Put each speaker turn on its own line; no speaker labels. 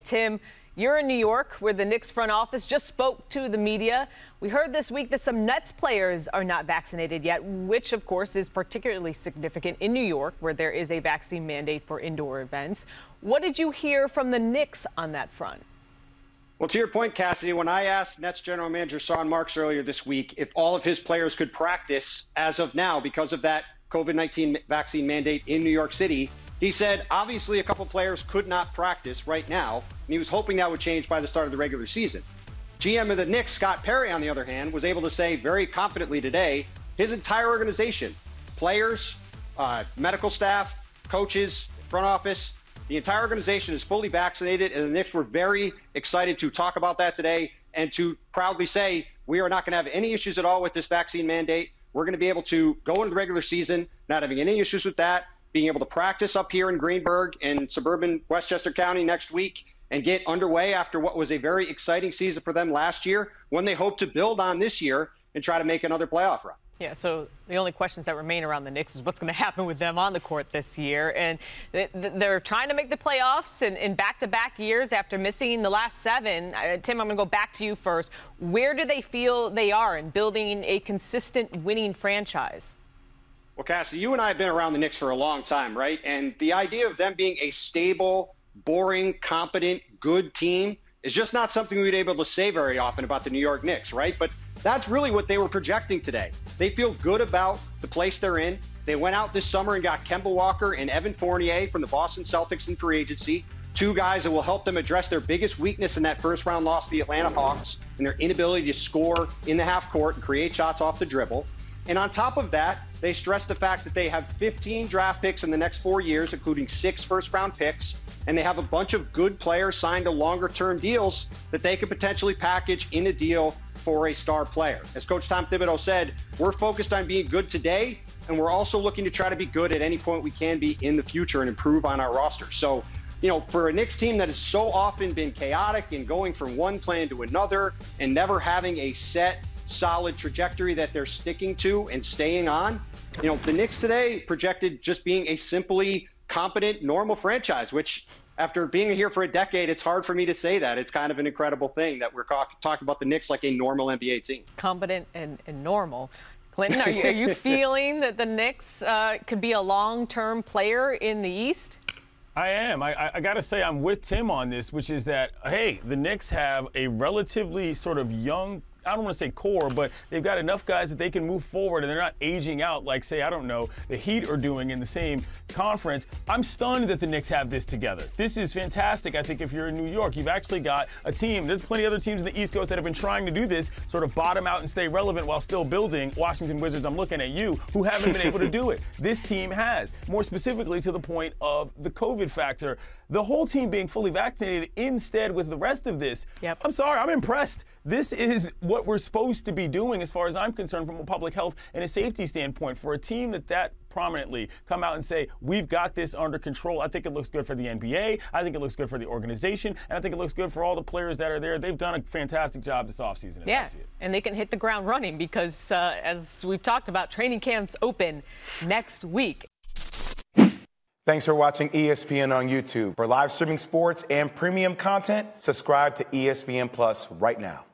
Tim, you're in New York, where the Knicks front office just spoke to the media. We heard this week that some Nets players are not vaccinated yet, which, of course, is particularly significant in New York, where there is a vaccine mandate for indoor events. What did you hear from the Knicks on that front?
Well, to your point, Cassidy, when I asked Nets general manager Sean Marks earlier this week if all of his players could practice as of now because of that COVID-19 vaccine mandate in New York City, he said obviously a couple players could not practice right now, and he was hoping that would change by the start of the regular season. GM of the Knicks, Scott Perry, on the other hand, was able to say very confidently today his entire organization, players, medical staff, coaches, front office, the entire organization is fully vaccinated, and the Knicks were very excited to talk about that today and to proudly say we are not going to have any issues at all with this vaccine mandate. We're going to be able to go into the regular season, not having any issues with that, being able to practice up here in Greenburgh and suburban Westchester County next week and get underway after what was a very exciting season for them last year, when they hope to build on this year and try to make another playoff run.
Yeah, so the only questions that remain around the Knicks is what's going to happen with them on the court this year. And they're trying to make the playoffs in back-to-back years after missing the last 7. Tim, I'm going to go back to you first. Where do they feel they are in building a consistent winning franchise?
Well, Cassie, you and I have been around the Knicks for a long time, right? And the idea of them being a stable, boring, competent, good team is just not something we'd be able to say very often about the New York Knicks, right? But that's really what they were projecting today. They feel good about the place they're in. They went out this summer and got Kemba Walker and Evan Fournier from the Boston Celtics in free agency, 2 guys that will help them address their biggest weakness in that first-round loss to the Atlanta Hawks and their inability to score in the half court and create shots off the dribble. And on top of that, they stress the fact that they have 15 draft picks in the next 4 years, including 6 first-round picks, and they have a bunch of good players signed to longer-term deals that they could potentially package in a deal for a star player. As Coach Tom Thibodeau said, we're focused on being good today, and we're also looking to try to be good at any point we can be in the future and improve on our roster. So, you know, for a Knicks team that has so often been chaotic and going from one plan to another and never having a set, solid trajectory that they're sticking to and staying on, you know, the Knicks today projected just being a simply competent, normal franchise, which after being here for a decade, it's hard for me to say that. It's kind of an incredible thing that we're talking about the Knicks like a normal NBA team.
Competent and normal. Clinton, are you feeling that the Knicks could be a long-term player in the East?
I am. I got to say I'm with Tim on this, which is that, hey, the Knicks have a relatively sort of young, I don't want to say core, but they've got enough guys that they can move forward and they're not aging out like, say, I don't know, the Heat are doing in the same conference. I'm stunned that the Knicks have this together. This is fantastic. I think if you're in New York, you've actually got a team. There's plenty of other teams in the East Coast that have been trying to do this, sort of bottom out and stay relevant while still building. Washington Wizards, I'm looking at you, who haven't been able to do it. This team has. More specifically to the point of the COVID factor. The whole team being fully vaccinated instead with the rest of this.
Yep.
I'm sorry, I'm impressed. This is what we're supposed to be doing as far as I'm concerned from a public health and a safety standpoint. For a team that prominently come out and say, we've got this under control, I think it looks good for the NBA, I think it looks good for the organization, and I think it looks good for all the players that are there. They've done a fantastic job this offseason, as I see it.
And they can hit the ground running because, as we've talked about, training camps open next week.
Thanks for watching ESPN on YouTube. For live streaming sports and premium content, subscribe to ESPN Plus right now.